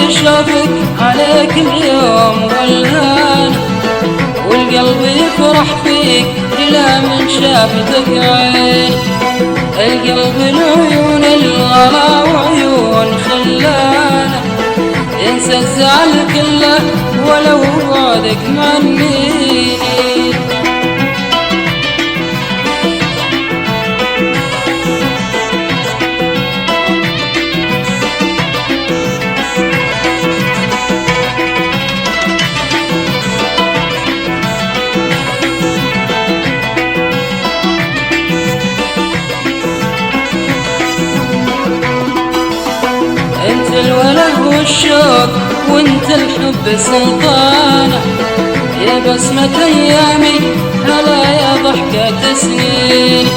شافك عليك اليوم والهان، والقلب يفرح فيك إلى من شافتك عين. القلب العيون الغلا وعيون خلانه ينسى الزعل كله ولو بعدك معنيني. انت الوله والشوق وانت الحب سلطانه، يا بسمة ايامي هلا يا ضحكة سنين.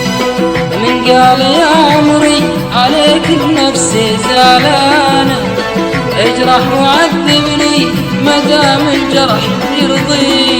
من قال يا عمري عليك بنفسي زعلانه، اجرح وعذبني مدام الجرح يرضيني.